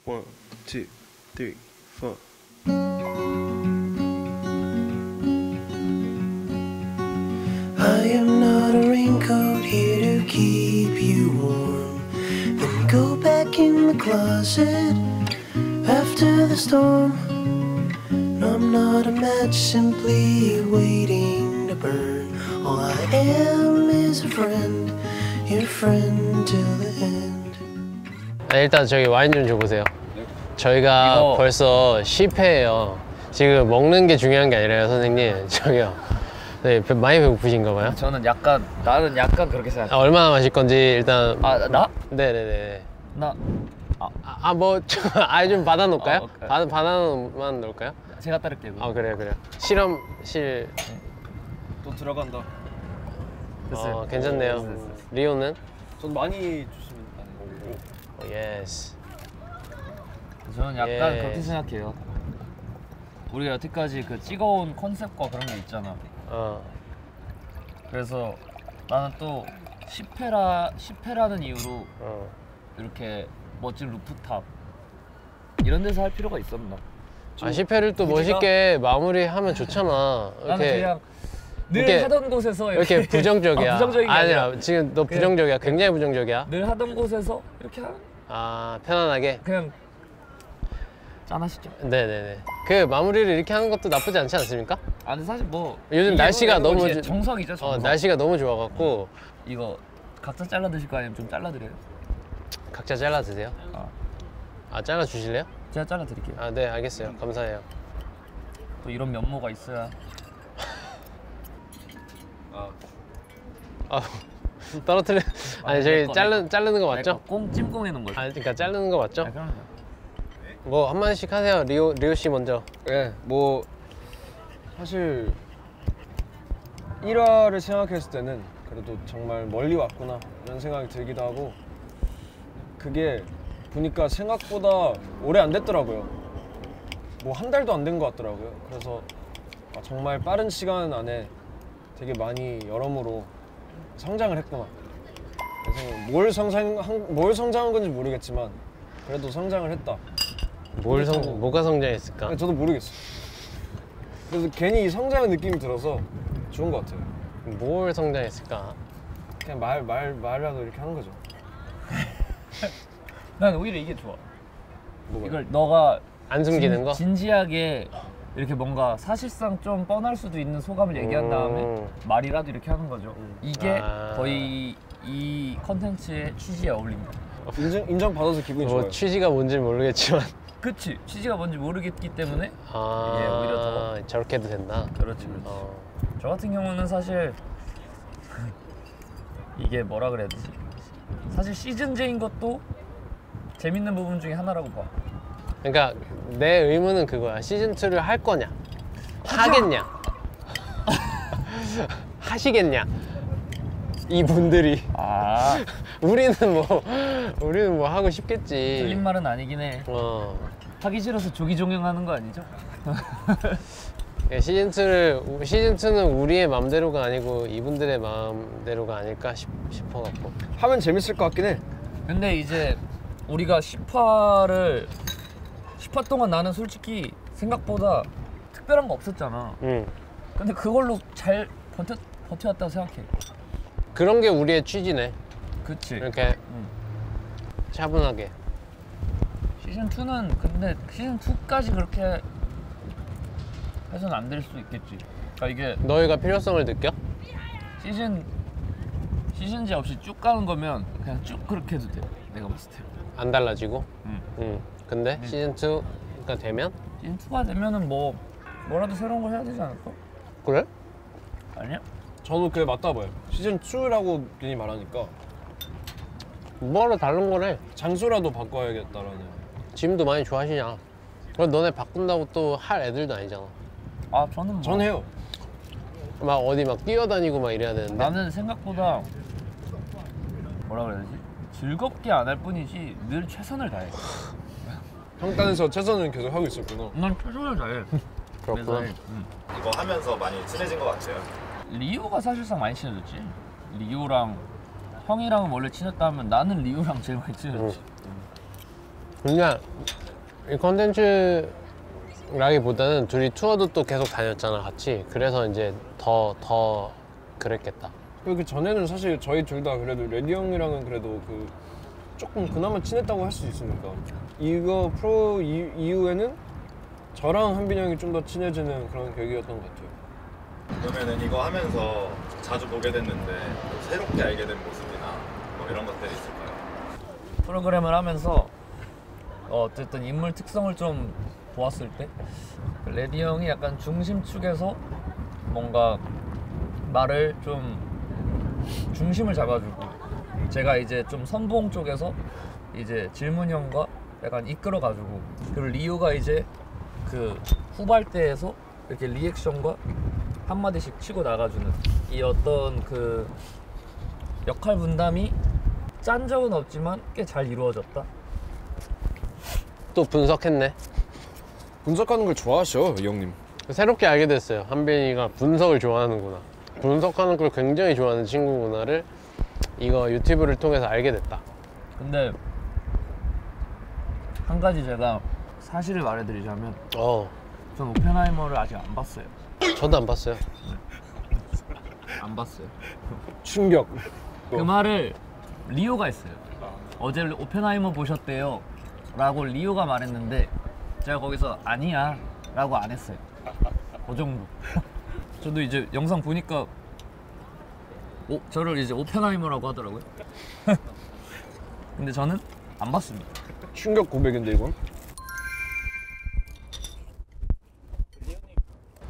1, 2, 3, 4. I am not a raincoat here to keep you warm. Then go back in the closet after the storm. No, I'm not a match simply waiting to burn. All I am is a friend, your friend till the end. 일단 저기 와인 좀 줘보세요. 저희가 이거... 벌써 10회예요. 지금 먹는 게 중요한 게 아니라요, 선생님. 저기요. 네, 많이 배고프신가 봐요. 나는 약간 그렇게 생각해. 얼마나 마실 건지 일단. 나? 네네네. 뭐 좀 받아놓을까요? 받아만 놓을까요? 제가 따를게요. 그래요. 실험실. 또 들어간다. 됐어요. 괜찮네요. 리오는? 전 많이 주시면 안 되고. 예스. 저는 약간 그렇게 생각해요. 우리가 여태까지 그 찍어온 컨셉과 그런 게 있잖아. 그래서 나는 또 10회라는 이유로 이렇게 멋진 루프탑 이런 데서 할 필요가 있었나? 10회를 또 멋있게 마무리하면 좋잖아. 나는 그냥 늘 이렇게, 하던 곳에서 이렇게 부정적이야. 부정적인 게 아니야, 지금 너 부정적이야. 굉장히 부정적이야. 늘 하던 곳에서 이렇게 편안하게. 그냥 짠하시죠. 네네네. 그 마무리를 이렇게 하는 것도 나쁘지 않지 않습니까? 아니 사실 뭐 요즘 날씨가 너무 정석이죠. 정석. 날씨가 너무 좋아갖고. 이거 각자 잘라 드실 거 아니면 좀 잘라 드려요? 각자 잘라 드세요. 잘라 주실래요? 제가 잘라 드릴게요. 네, 알겠어요. 감사해요. 또 이런 면모가 있어야. 떨어뜨려. 아니 저희 자르는 거 맞죠? 찜꽁해놓은 거죠. 그러니까 자르는 거 맞죠? 그럼요. 뭐 한마디씩 하세요. 리오 씨 먼저. 네, 뭐 사실 1화를 생각했을 때는 그래도 정말 멀리 왔구나 이런 생각이 들기도 하고, 그게 보니까 생각보다 오래 안 됐더라고요. 뭐 한 달도 안 된 것 같더라고요. 그래서 정말 빠른 시간 안에 되게 많이 여러모로 성장을 했구나. 그래서 뭘 성장한 건지 모르겠지만 그래도 성장을 했다. 뭐가 성장했을까? 저도 모르겠어요. 그래서 괜히 이 성장의 느낌이 들어서 좋은 것 같아요. 뭘 성장했을까? 그냥 말이라도 이렇게 하는 거죠. 난 오히려 이게 좋아. 뭐가요? 이걸 너가 안 숨기는 거? 진지하게 이렇게 뭔가 사실상 좀 뻔할 수도 있는 소감을 얘기한 다음에 말이라도 이렇게 하는 거죠. 이게 거의 이 컨텐츠의 취지에 어울린다. 인정받아서 기분이 좋아요. 취지가 뭔지 모르겠지만. 그치. 취지가 뭔지 모르겠기 때문에 이게 오히려 더 저렇게 해도 된다. 그렇지. 저 같은 경우는 사실 이게 뭐라 그래야 되지? 사실 시즌제인 것도 재밌는 부분 중에 하나라고 봐. 그러니까 내 의문은 그거야. 시즌2를 할 거냐? 하겠냐? 하시겠냐? 이분들이. 우리는 뭐 하고 싶겠지. 틀린 말은 아니긴 해. 하기 싫어서 조기종영하는 거 아니죠? 시즌2는 우리의 맘대로가 아니고 이분들의 마음대로가 아닐까 싶어갖고. 하면 재밌을 것 같긴 해. 근데 이제 우리가 10화 동안 나는 솔직히 생각보다 특별한 거 없었잖아. 근데 그걸로 잘 버텨왔다고 생각해. 그런 게 우리의 취지네. 그치. 이렇게 차분하게. 시즌2는 근데 시즌2까지 그렇게 해서는 안 될 수도 있겠지. 그러니까 이게 너희가 필요성을 느껴? 시즌제 없이 쭉 가는 거면 그냥 쭉 그렇게 해도 돼. 내가 봤을 때. 안 달라지고? 근데 시즌2가 되면? 시즌2가 되면은 뭐라도 새로운 걸 해야 되지 않을까? 그래? 아니야? 저는 그게 맞다 봐요. 시즌2라고 괜히 말하니까 뭐하러 다른 거래? 장소라도 바꿔야겠다라는. 짐도 많이 좋아하시냐? 그럼 너네 바꾼다고 또 할 애들도 아니잖아. 저는 전 해요. 막 어디 막 뛰어다니고 막 이래야 되는데. 나는 생각보다 뭐라 그래야 되지? 즐겁게 안 할 뿐이지 늘 최선을 다해. 형 딴에서 최선을 계속 하고 있었구나. 난 최선을 다해. 그렇구나. 이거 하면서 많이 친해진 것 같아요. 리오가 사실상 많이 친해졌지. 리오랑 형이랑은 원래 친했다 하면 나는 리오랑 제일 많이 친해졌지. 그냥 이 컨텐츠라기보다는 둘이 투어도 또 계속 다녔잖아 같이. 그래서 이제 더 그랬겠다. 그 전에는 사실 저희 둘 다 그래도 레디 형이랑은 그래도 그 조금 그나마 친했다고 할 수 있으니까 이거 프로 이후에는 저랑 한빈이 형이 좀 더 친해지는 그런 계기였던 것 같아요. 그러면은 이거 하면서 자주 보게 됐는데 또 새롭게 알게 된 모습이나 뭐 이런 것들이 있을까요? 프로그램을 하면서 어쨌든 인물 특성을 좀 보았을 때 레디 형이 약간 중심축에서 뭔가 말을 좀 중심을 잡아주고, 제가 이제 좀 선봉 쪽에서 이제 질문형과 약간 이끌어가지고, 그리고 리오가 이제 그 후발대에서 이렇게 리액션과 한마디씩 치고 나가주는 이 어떤 그 역할 분담이 짠 적은 없지만 꽤 잘 이루어졌다. 또 분석했네. 분석하는 걸 좋아하셔, 이 형님. 새롭게 알게 됐어요. 한빈이가 분석을 좋아하는구나. 분석하는 걸 굉장히 좋아하는 친구구나를 이거 유튜브를 통해서 알게 됐다. 근데 한 가지 제가 사실을 말해드리자면 전 오펜하이머를 아직 안 봤어요. 저도 안 봤어요. 안 봤어요. 충격. 그 말을 리오가 했어요. 어제 오펜하이머 보셨대요 라고 리오가 말했는데 제가 거기서 아니야 라고 안 했어요. 그 정도. 저도 이제 영상 보니까 저를 이제 오펜하이머라고 하더라고요. 근데 저는 안 봤습니다. 충격 고백인데 이건?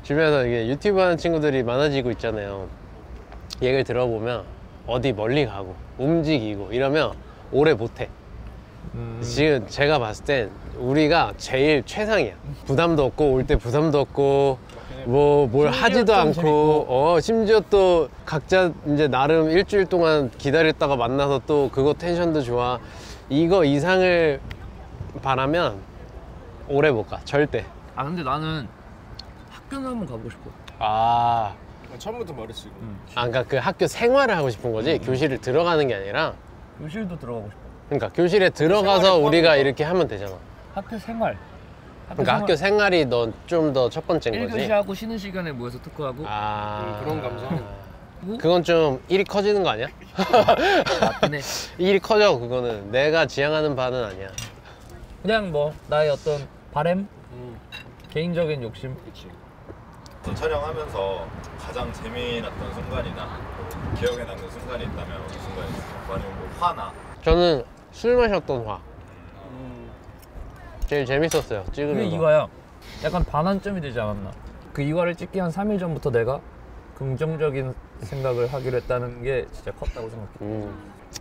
주변에서 이게 유튜브 하는 친구들이 많아지고 있잖아요. 얘기를 들어보면 어디 멀리 가고 움직이고 이러면 오래 못해. 지금 제가 봤을 땐 우리가 제일 최상이야. 부담도 없고 올 때 부담도 없고 뭐 뭘 하지도 않고 심지어 또 각자 이제 나름 일주일 동안 기다렸다가 만나서 또 그거 텐션도 좋아. 이거 이상을 바라면 오래 못 가. 절대. 아 근데 나는 학교는 한번 가보고 싶어. 아, 처음부터 말했지 이거. 그러니까 그 학교 생활을 하고 싶은 거지. 교실을 들어가는 게 아니라. 교실도 들어가고 싶어. 그러니까 교실에 들어가서 우리가 이렇게 하면 되잖아. 학교 생활. 그러니까 학교 생활이 넌 좀 더 첫 번째인 거지. 1교시 하고 쉬는 시간에 모여서 토크하고. 그런 감성. 그건 좀 일이 커지는 거 아니야? 맞긴 해. 일이 커져. 그거는 내가 지향하는 바는 아니야. 그냥 뭐 나의 어떤 바램, 개인적인 욕심. 그렇지. 또 촬영하면서 가장 재미났던 순간이나 기억에 남는 순간이 있다면 어느 순간이었어요? 아니면 뭐 화나? 저는 술 마셨던 화 제일 재밌었어요. 찍으는 그게 거. 이화야. 약간 반환점이 되지 않았나. 그 이화를 찍기 한 3일 전부터 내가 긍정적인 생각을 하기로 했다는 게 진짜 컸다고 생각해.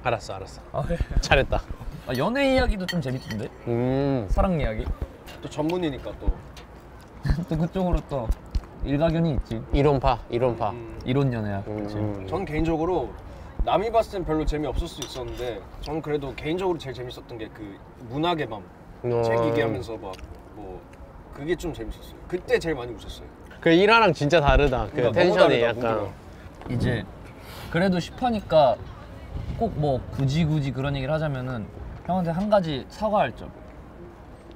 알았어. 아, 그래? 잘했다. 아, 연애 이야기도 좀 재밌던데? 사랑 이야기? 또 전문이니까 또. 또 그쪽으로 또 일가견이 있지. 이론파. 이론 연애야. 그치? 전 개인적으로 남이 봤을 땐 별로 재미없을 수 있었는데 전 그래도 개인적으로 제일 재밌었던 게 그 문학의 밤 책 얘기하면서 막 뭐 그게 좀 재밌었어요. 그때 제일 많이 웃었어요. 그 1화랑 진짜 다르다. 그 그러니까 텐션이 너무 다르다, 약간 뭔가. 이제 그래도 10화니까 꼭 뭐 굳이 그런 얘기를 하자면은 형한테 한 가지 사과할 점.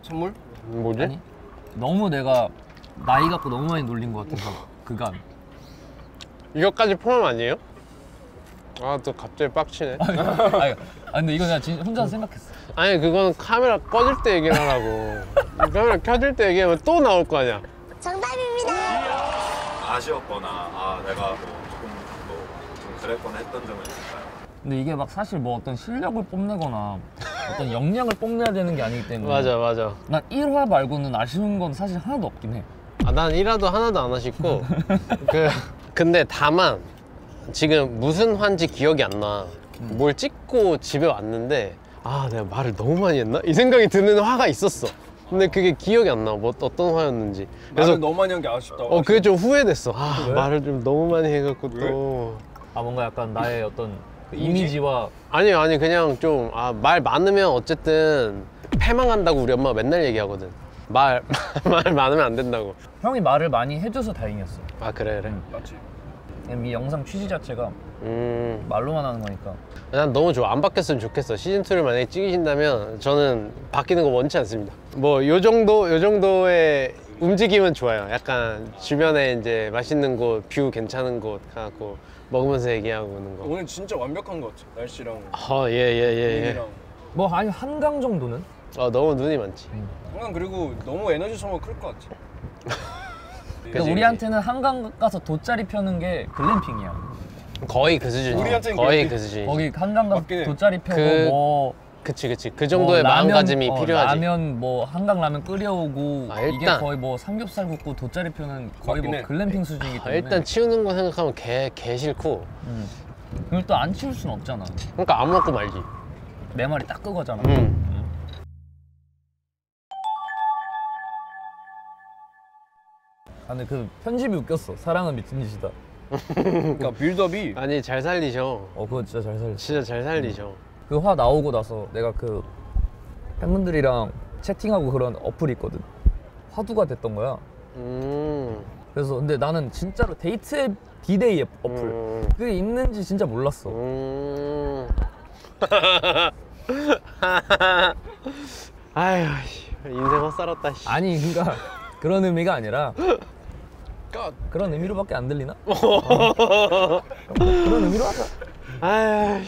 선물? 뭐지? 아니 너무 내가 나이 갖고 너무 많이 놀린 것 같아서 그간. 이것까지 포함 아니에요? 아, 또 갑자기 빡치네. 아니 근데 이거 내가 혼자 생각했어. 아니, 그거는 카메라 꺼질 때 얘기를 하라고. 카메라 켜질 때 얘기하면 또 나올 거 아니야. 아쉬웠거나 내가 뭐 조금 좀 그랬거나 했던 점은 있을까요? 근데 이게 막 사실 뭐 어떤 실력을 뽐내거나 어떤 역량을 뽐내야 되는 게 아니기 때문에 맞아. 난 1화 말고는 아쉬운 건 사실 하나도 없긴 해. 난 1화도 하나도 안 아쉽고 근데 다만 지금 무슨 화인지 기억이 안 나. 뭘 찍고 집에 왔는데 내가 말을 너무 많이 했나? 이 생각이 드는 화가 있었어. 근데 그게 기억이 안 나. 뭐 어떤 화였는지. 그래서 너무 많이 한 게 아쉽다고. 그게 좀 후회됐어. 말을 좀 너무 많이 해갖고 또. 뭔가 약간 나의 어떤 그 이미지와 아니 그냥 좀 말 많으면 어쨌든 패망한다고 우리 엄마가 맨날 얘기하거든. 말 많으면 안 된다고. 형이 말을 많이 해줘서 다행이었어. 그래. 맞지. 이 영상 취지 자체가 말로만 하는 거니까. 난 너무 좋아. 안 바뀌었으면 좋겠어. 시즌2를 만약에 찍으신다면 저는 바뀌는 거 원치 않습니다. 뭐 요 정도의 움직임은 좋아요. 약간 주변에 이제 맛있는 곳, 뷰 괜찮은 곳 가고 먹으면서 얘기하고 오는 거. 오늘 진짜 완벽한 것 같아. 날씨랑 예. 분위기랑. 뭐 아니 한강 정도는? 너무 눈이 많지. 한강 그리고 너무 에너지 소모 클 것 같아. 근데 우리한테는 한강 가서 돗자리 펴는 게 글램핑이야. 거의 그 수준이야. 우리한테는 거의 그렇게- 그 수준이지. 거기 한강 가서 맞긴 해. 돗자리 펴고 그- 그치. 그 정도의 뭐 라면, 마음가짐이 필요하지. 라면 뭐 한강 라면 끓여오고 이게 일단- 거의 뭐 삼겹살 굽고 돗자리 펴는 거의 맞긴 뭐 해. 글램핑 수준이기 때문에. 일단 치우는 거 생각하면 개 싫고. 그걸 또 안 치울 순 없잖아. 그러니까 안 먹고 말지. 내 말이 딱 그거잖아. 아, 근데 그 편집이 웃겼어. 사랑은 미친 짓이다. 그러니까 빌드업이 아니 잘 살리셔. 그거 진짜 잘 살렸어. 진짜 잘 살리셔. 그 화 나오고 나서 내가 그 팬분들이랑 채팅하고 그런 어플이 있거든. 화두가 됐던 거야. 그래서 근데 나는 진짜로 데이트 앱 D-Day 앱 어플 그게 있는지 진짜 몰랐어. 아휴 인생 헛살았다. 씨. 아니 그러니까 그런 의미가 아니라 그런 의미로밖에 안 들리나? 그런 의미로 하자. 아휴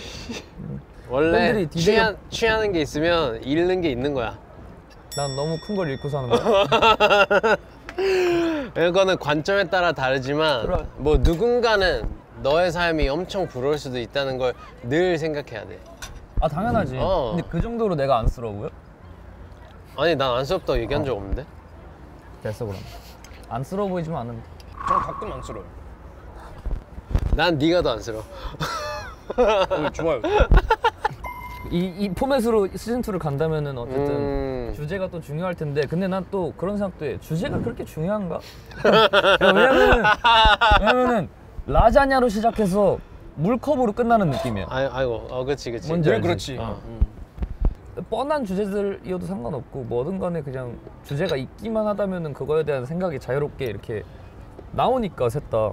원래 팬들이 D-Day 취하는 게 있으면 잃는 게 있는 거야. 난 너무 큰 걸 잃고 사는 거야. 이거는 관점에 따라 다르지만 그래. 뭐 누군가는 너의 삶이 엄청 부러울 수도 있다는 걸 늘 생각해야 돼. 아 당연하지. 근데 그 정도로 내가 안쓰러워요? 아니 난 안쓰럽다고 얘기한 적 없는데. 됐어 그럼. 안쓰러워 보이지만 않는데. 전 가끔 안쓰러워요. 난 네가 더 안쓰러워. 좋아요. 이 포맷으로 시즌2를 간다면은 어쨌든 주제가 또 중요할 텐데 근데 난 또 그런 생각도 해. 주제가 그렇게 중요한가? 왜냐면은 라자냐로 시작해서 물컵으로 끝나는 느낌이야. 아이고 그치 뭔지 늘 알지? 그렇지. 뻔한 주제들이어도 상관없고 뭐든 간에 그냥 주제가 있기만 하다면은 그거에 대한 생각이 자유롭게 이렇게 나오니까 셋 다.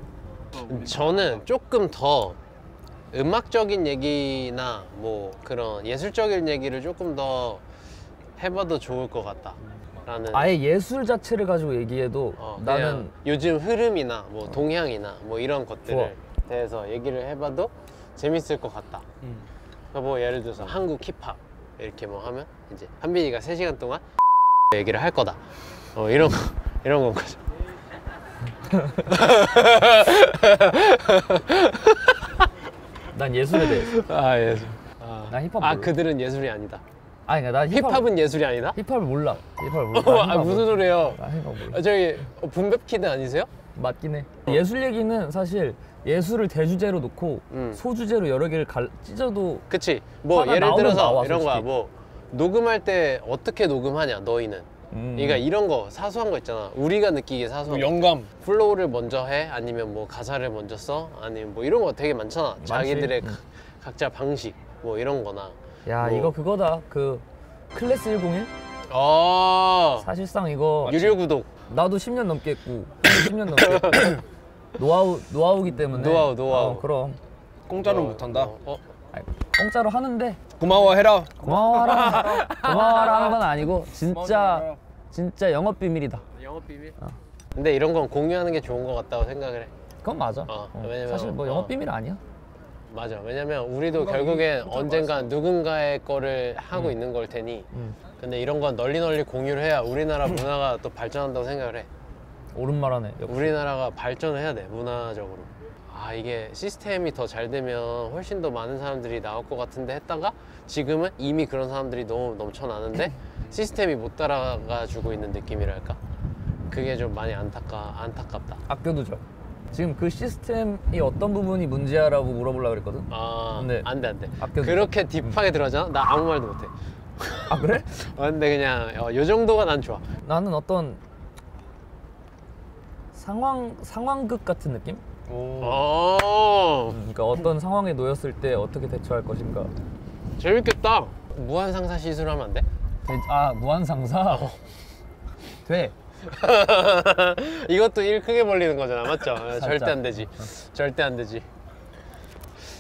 저는 조금 더 음악적인 얘기나 뭐 그런 예술적인 얘기를 조금 더 해봐도 좋을 것 같다라는. 아예 예술 자체를 가지고 얘기해도 나는 그냥 요즘 흐름이나 뭐 동향이나 뭐 이런 것들을 대해서 얘기를 해봐도 재밌을 것 같다. 그러니까 뭐 예를 들어서 한국 힙합 이렇게 뭐 하면 이제 한빈이가 3시간 동안 얘기를 할 거다. 이런 건 거죠. 난 예술에 대해서. 예술. 난 힙합 몰라. 그들은 예술이 아니다. 아니 난 힙합은 예술이 아니다? 힙합을 몰라. 힙합을 몰라. 난 힙합 무슨 몰라. 소리예요? 난 힙합 몰라. 저기 분배키드 아니세요? 맞긴 해. 예술 얘기는 사실 예술을 대주제로 놓고 소주제로 여러 개를 찢어도 그치. 뭐 화가 예를 나오면 들어서 나와, 이런 거야. 솔직히. 뭐 녹음할 때 어떻게 녹음하냐 너희는. 그러니까 이런 거 사소한 거 있잖아. 우리가 느끼기에 사소한 거. 영감. 플로우를 먼저 해? 아니면 뭐 가사를 먼저 써? 아니면 뭐 이런 거 되게 많잖아. 자기들의 각자 방식 뭐 이런 거나. 야 뭐. 이거 그거다. 그 클래스 101? 사실상 이거 유료 구독. 나도 10년 넘게 했고 10년 넘게 했고 노하우기 때문에 노하우. 그럼 공짜로 못한다. 아니, 공짜로 하는데 고마워해라. 고마워라 하는 건 아니고 진짜 영업 비밀이다. 영업 비밀? 근데 이런 건 공유하는 게 좋은 것 같다고 생각을 해. 그건 맞아. 왜냐면, 사실 뭐 영업 비밀 아니야. 맞아. 왜냐면 우리도 결국엔 언젠간 누군가의 거를 하고 있는 걸 테니. 근데 이런 건 널리 공유를 해야 우리나라 문화가 또 발전한다고 생각을 해. 옳은 말 하네. 역시. 우리나라가 발전을 해야 돼, 문화적으로. 이게 시스템이 더 잘 되면 훨씬 더 많은 사람들이 나올 것 같은데 했다가 지금은 이미 그런 사람들이 너무 넘쳐나는데 시스템이 못 따라가 주고 있는 느낌이랄까? 그게 좀 많이 안타깝다. 아껴두죠. 지금 그 시스템이 어떤 부분이 문제야라고 물어보려고 그랬거든. 근데 안 돼. 아껴두죠. 그렇게 딥하게 들어가잖아? 나 아무 말도 못해. 아 그래? 근데 그냥 요 정도가 난 좋아. 나는 어떤 상황극 같은 느낌? 그러니까 어떤 상황에 놓였을 때 어떻게 대처할 것인가. 재밌겠다. 무한상사 시술하면 안 돼? 무한상사? 돼. 이것도 일 크게 벌리는 거잖아, 맞죠? 절대 안 되지. 절대 안 되지.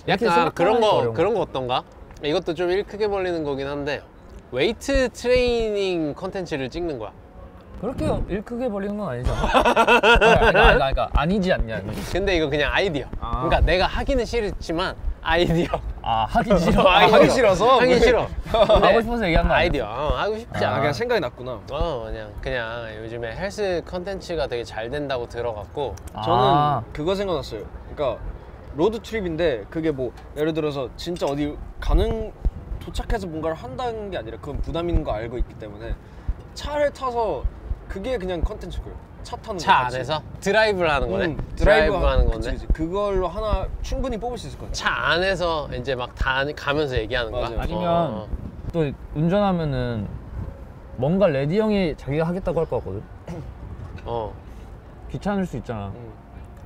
약간 그런 거 어떤가? 이것도 좀 일 크게 벌리는 거긴 한데 웨이트 트레이닝 컨텐츠를 찍는 거야. 그렇게 일 크게 벌리는 건 아니잖아. 그러니까 아니지 않냐. 근데 이거 그냥 아이디어. 그러니까 내가 하기는 싫지만 아이디어. 하기 싫어. 하기 싫어서? 하기 싫어. 하고 싶어서 얘기한 거 아니야? 아이디어. 하고 싶지 않아. 그냥 생각이 났구나. 그냥 요즘에 헬스 컨텐츠가 되게 잘 된다고 들어갔고 저는 그거 생각났어요. 그러니까 로드 트립인데 그게 뭐 예를 들어서 진짜 어디 도착해서 뭔가를 한다는 게 아니라 그건 부담 있는 거 알고 있기 때문에 차를 타서 그게 그냥 컨텐츠 거예요. 차 타는 거 차 같이. 안에서 드라이브를 하는 거네. 드라이브 하는 건데. 그치. 그걸로 하나 충분히 뽑을 수 있을 것 같아요. 차 안에서 이제 막 다 가면서 얘기하는 거야. 맞아요. 아니면 또 운전하면은 뭔가 레디 형이 자기가 하겠다고 할 것 같거든. 귀찮을 수 있잖아.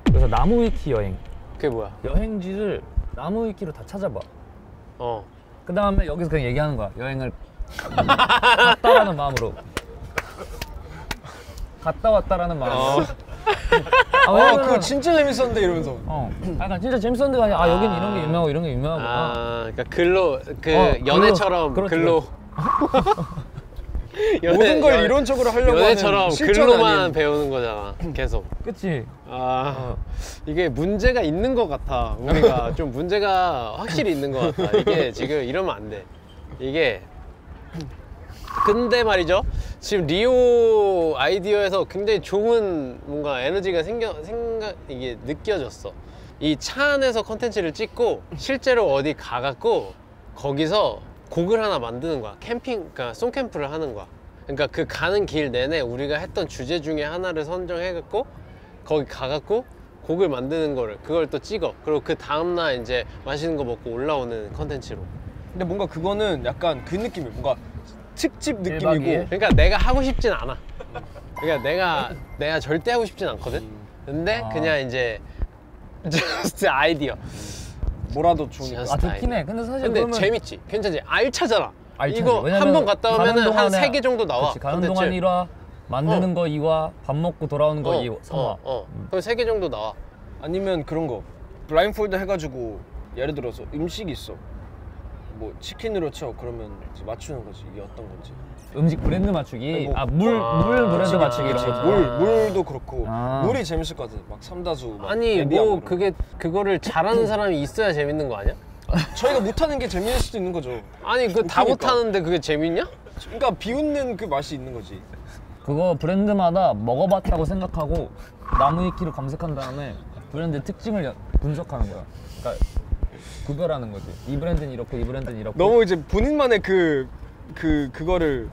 그래서 나무 위키 여행. 그게 뭐야? 여행지를 나무 위키로 다 찾아봐. 그 다음에 여기서 그냥 얘기하는 거야. 여행을 갔다라는 마음으로. 갔다 왔다라는 마음으로. 그거 진짜 재밌었는데 이러면서. 약간 진짜 재밌었는데 아니야. 여긴 이런 게 유명하고 이런 게 유명하고. 그러니까 글로 연애처럼 글로. 모든 걸 이론적으로 하려고 연애처럼 하는 실전 글로만 아닌. 배우는 거잖아. 계속. 그치? 이게 문제가 있는 것 같아. 우리가 좀 문제가 확실히 있는 것 같아. 이게 지금 이러면 안 돼. 이게 근데 말이죠. 지금 리오 아이디어에서 굉장히 좋은 뭔가 에너지가 이게 느껴졌어. 이 차 안에서 컨텐츠를 찍고 실제로 어디 가갖고 거기서 곡을 하나 만드는 거야. 그러니까 송캠프를 하는 거야. 그러니까 그 가는 길 내내 우리가 했던 주제 중에 하나를 선정해갖고 거기 가갖고 곡을 만드는 거를 그걸 또 찍어. 그리고 그 다음날 이제 맛있는 거 먹고 올라오는 컨텐츠로. 근데 뭔가 그거는 약간 그 느낌이에요. 뭔가 특집 일박 느낌이고. 이일? 그러니까 내가 하고 싶진 않아. 그러니까 내가 절대 하고 싶진 않거든. 근데 그냥 이제 just 아이디어. 뭐라도 좋으니까. 좋긴 해. 근데 사실 근데 그러면 재밌지. 괜찮지. 알차잖아. 알차지. 이거 왜냐면 한 번 갔다 오면은 한 동안에- 3개 정도 나와. 그치, 가는 컨텐츠. 동안 1화, 만드는 거 2화, 밥 먹고 돌아오는 거 2화, 3화. 그럼 3개 정도 나와. 아니면 그런 거 블라인폴드 해가지고 예를 들어서 음식이 있어. 뭐 치킨으로 쳐. 그러면 이제 맞추는 거지. 이게 어떤 건지. 음식 브랜드 맞추기. 뭐- 물 브랜드 그치, 맞추기 이런 그치. 거. 물도 그렇고. 아. 물이 재밌을 것 같아. 막 삼다수. 막 아니 에비앙 뭐 이런 거. 그거를 잘하는 사람이 있어야 재밌는 거 아니야? 저희가 못하는 게 재미일 수도 있는 거죠. 아니 그거 다 웃기니까. 못하는데 그게 재밌냐? 그러니까 비웃는 그 맛이 있는 거지. 그거 브랜드마다 먹어봤다고 생각하고 나무 위키로 검색한 다음에 브랜드 특징을 분석하는 거야. 그러니까 구별하는 거지. 이 브랜드는 이렇고 이 브랜드는 이렇고. 너무 이제 본인만의 그거를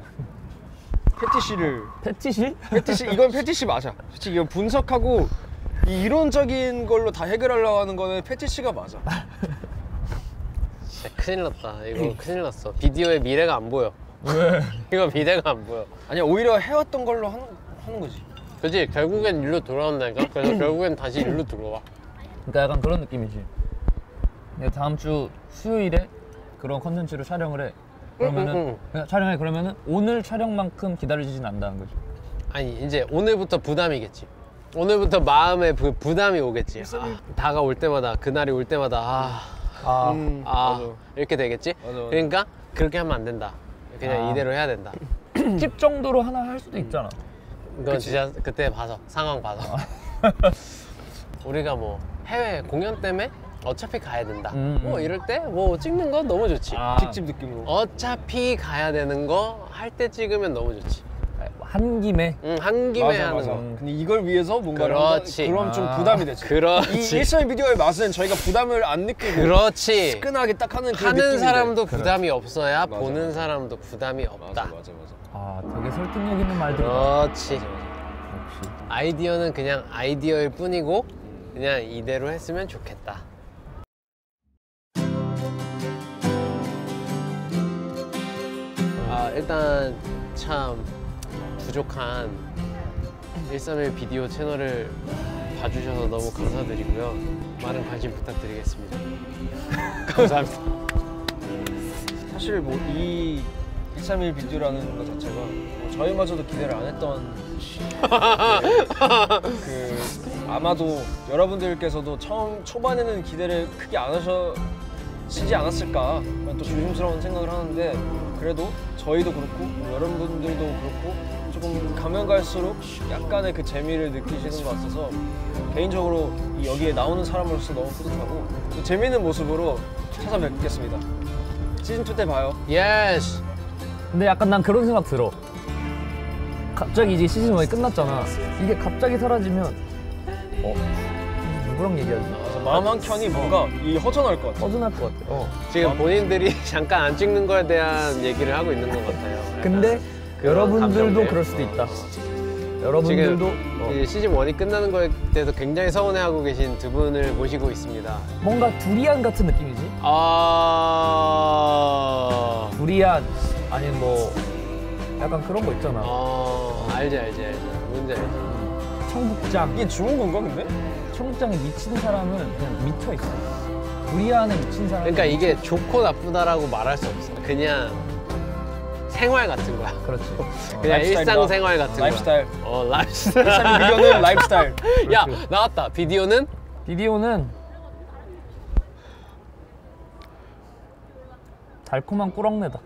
패티시 이건 패티시 맞아. 솔직히 이거 분석하고 이 이론적인 걸로 다 해결하려고 하는 거는 패티시가 맞아. 진짜 큰일 났다. 이거 큰일 났어. 비디오의 미래가 안 보여. 왜? 이거 미래가 안 보여. 아니야, 오히려 해왔던 걸로 하는 거지. 그치? 결국엔 일로 돌아온다니까? 그래서 결국엔 다시 일로 들어와. 그러니까 약간 그런 느낌이지. 내가 다음 주 수요일에 그런 컨텐츠를 촬영을 해. 그러면은 그냥 촬영해. 그러면은 오늘 촬영만큼 기다려지진 않는다는 거지. 아니 이제 오늘부터 부담이겠지. 오늘부터 마음에 부담이 오겠지. 다가올 때마다 그날이 올 때마다 맞아. 이렇게 되겠지. 맞아. 그러니까 그렇게 하면 안 된다. 그냥 이대로 해야 된다. 팁 정도로 하나 할 수도 있잖아. 이건 진짜 그때 봐서 상황 봐서. 우리가 뭐 해외 공연 때문에 어차피 가야 된다. 뭐 이럴 때 뭐 찍는 거 너무 좋지. 특집 느낌으로. 어차피 가야 되는 거 할 때 찍으면 너무 좋지. 한 김에. 한 김에 맞아, 하는 맞아. 거. 근데 이걸 위해서 뭔가를 그렇지. 한다? 그럼 좀 부담이 되지. 그렇지. 이 일상 비디오의 맛은 저희가 부담을 안 느끼고 그렇지. 시끈하게 딱 하는 그 하는 느낌인데. 사람도 부담이 없어야 맞아, 보는 맞아. 사람도 부담이 없다. 맞아. 되게 설득력 있는 말들이다. 그렇지. 역시. 아이디어는 그냥 아이디어일 뿐이고 그냥 이대로 했으면 좋겠다. 일단 참 부족한 131 비디오 채널을 봐주셔서 너무 감사드리고요. 많은 관심 부탁드리겠습니다. 감사합니다. 사실 뭐 이 231 비디오라는 것 자체가 저희마저도 기대를 안 했던 아마도 여러분들께서도 처음 초반에는 기대를 크게 안 하시지 않았을까 또 조심스러운 생각을 하는데 그래도 저희도 그렇고 여러분들도 그렇고 조금 가면 갈수록 약간의 그 재미를 느끼시는 것 같아서 개인적으로 여기에 나오는 사람으로서 너무 뿌듯하고 또 재미있는 모습으로 찾아뵙겠습니다. 시즌2 때 봐요. 예스. 근데 약간 난 그런 생각 들어. 갑자기 이제 시즌 1이 끝났잖아. 이게 갑자기 사라지면 이게 누구랑 얘기하지? 그래서 마음 한 켠이 뭔가 이 허전할 것 같아. 허전할 것 같아. 지금 본인들이 잠깐 안 찍는 거에 대한 얘기를 하고 있는 것 같아요. 근데 여러분들도 그럴 수도 있다. 여러분들도 이제 시즌 1이 끝나는 거에 대해서 굉장히 서운해하고 계신 두 분을 모시고 있습니다. 뭔가 두리안 같은 느낌이지? 두리안 아니면 뭐 약간 그런 거 있잖아. 알지. 뭔지 알지. 청국장. 이게 좋은 건가 근데? 청국장에 미친 사람은 그냥 미쳐 있어. 두리안에 미친 사람. 그러니까 이게 좋고 나쁘다라고 말할 수 없어. 그냥 생활 같은 거야. 그렇지. 그냥 라이프스타일이다. 일상생활 같은 라이프스타일. 거야. 라이프스타일. 231 비디오는 라이프스타일. 야, 나왔다. 비디오는? 비디오는 달콤한 꾸렁내다.